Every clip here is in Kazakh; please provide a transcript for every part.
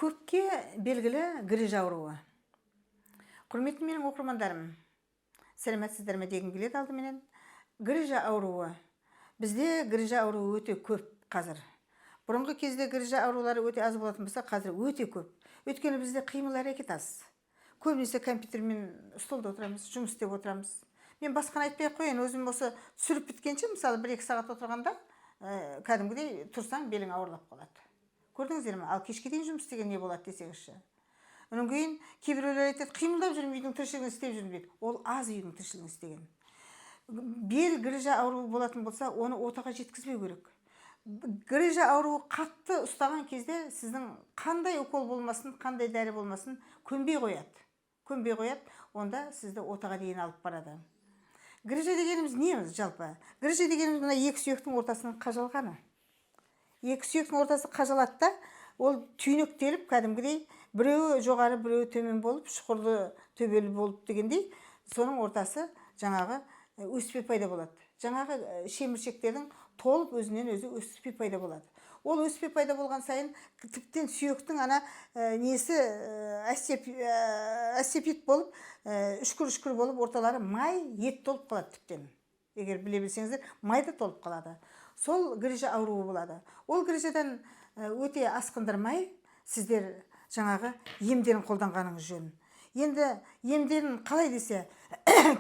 Көпке белгілі грыжа ауруы. Құрметті менің оқырмандарым, сәлеметсіздер ме дегім келеді алдыменен. Грыжа ауруы. Бізде грыжа ауруы өте көп қазір. Бұрынғы кезде грыжа аурулары өте аз болатын болса, қазір өте көп. Өйткені бізде қимыл әрекет аз. Көбінесе компьютермен столда отырамыз, жұмыс істеп отырамыз. Мен басқаны айтпай қояйын, өзім осы түсіріп біткенше, мысалы 1-2 сағат отырғанда, кәдімгідей тұрсаң белің ауырлап қалады. Көрдіңіздер ме? Ал кешке дейін жұмыс істеген не болады десеңізші. Онан кейін кейбіреулер айтады, қимылдап жүрмін, үйдің тіршілігін істеп жүрмін дейді. Ол аз үйдің тіршілігін істеген. Бел грыжа ауруы болатын болса, оны отаға жеткізбеу керек. Грыжа ауруы қатты ұстаған кезде сіздің қандай укол болмасын, қандай дәрі болмасын, көнбей қояды. Көнбей қояды, онда сізді отаға дейін алып барады. Грыжа дегеніміз неміз жалпы? Грыжа дегеніміз мына екі сүйектің ортасының қажалғаны. Екі сүйектің ортасы қажалады да, ол түйнектеліп, кәдімгідей біреуі жоғары, біреуі төмен болып, шұқырлы төбелі болып дегендей, соның ортасы жаңағы өспе пайда болады. Жаңағы шеміршектердің толып өзінен өзі өспе пайда болады. Ол өспе пайда болған сайын тіптен сүйектің несі асцепит болып, үшкір болып, орталары май, ет толып қалады тіптен. Егер біле білсеңіздер, майда толып қалады. Сол грыжа ауруы болады. Ол грыжадан өте асқындырмай, сіздер жаңағы емдерін қолданғаныңыз жөн. Енді емдерін қалай десе,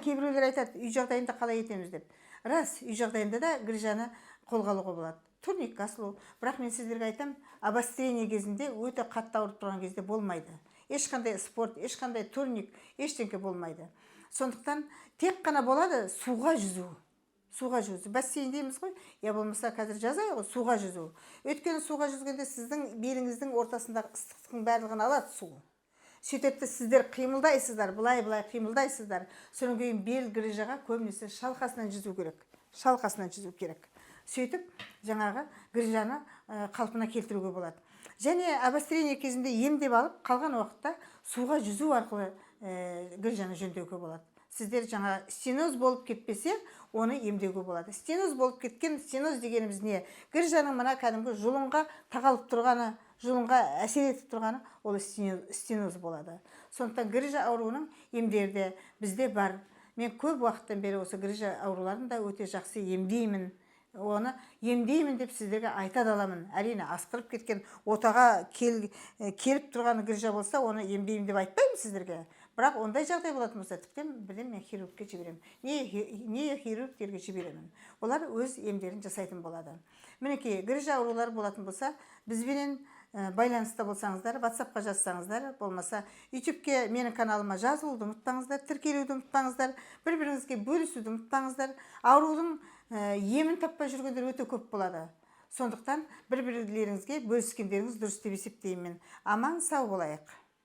кейбіреулер айтады, үй жағдайында қалай етеміз деп. Рас, үй жағдайында да грыжаны қолға алуға болады. Турник асылу. Бірақ мен сіздерге айтам, обострение кезінде өте қатты ауырып тұрған кезде болмайды. Ешқандай спорт, ешқандай турник, ештеңке болмайды. Сондықтан тек қана болады суға жүзу. Суға жүзу. Бассейн дейміз ғой, я болмаса қазір жазайық ғой, суға жүзу. Өйткені суға жүзгенде сіздің беліңіздің ортасындағы ыстықтың барлығын алады су. Сөйтеді сіздер қимылдайсыздар, былай-былай қимылдайсыздар. Содан кейін бел грыжаға көбінесе шалқасынан жүзу керек. Шалқасынан жүзу керек. Сөйтіп, жаңағы грыжаны қалпына келтіруге болады. Және обострение кезінде емдеп алып, қалған уақытта суға жүзу арқылы грыжаны жөндеуге болады. Сіздер жаңа стеноз болып кетпесе, оны емдеуге болады. Стеноз болып кеткен, стеноз дегеніміз не? Грыжаның мына кәдімгі жұлынға тағалып тұрғаны, жұлынға әсер етіп тұрғаны, ол стеноз болады. Сондықтан грыжа ауруының емдері бізде бар. Мен көп уақыттан бері осы грыжа ауруларын да өте жақсы емдеймін. Оны емдеймін деп сіздерге айта аламын. Әрине, асқырып кеткен, отаға келіп тұрған грыжа болса, оны емдеймін деп айтпаймын сіздерге. Бірақ ондай жағдай болатын болса, тіптен бірден мен хирургке жіберемін. Не хирургтерге жіберемін? Олар өз емдерін жасайтын болады. Мінекей, грыжа аурулары болатын болса, бізбенен байланыста болсаңыздар, WhatsApp-қа жазсаңыздар, болмаса YouTube-ке менің каналыма жазылуды ұмытпаңыздар, тіркелуді ұмытпаңыздар, бір-біріңізге бөлісуді ұмытпаңыздар. Аурудың емін таппай жүргендер өте көп болады. Сондықтан бір-бірлеріңізге бөліскендеріңіз дұрыс деп есептеймін. Аман сау болайық.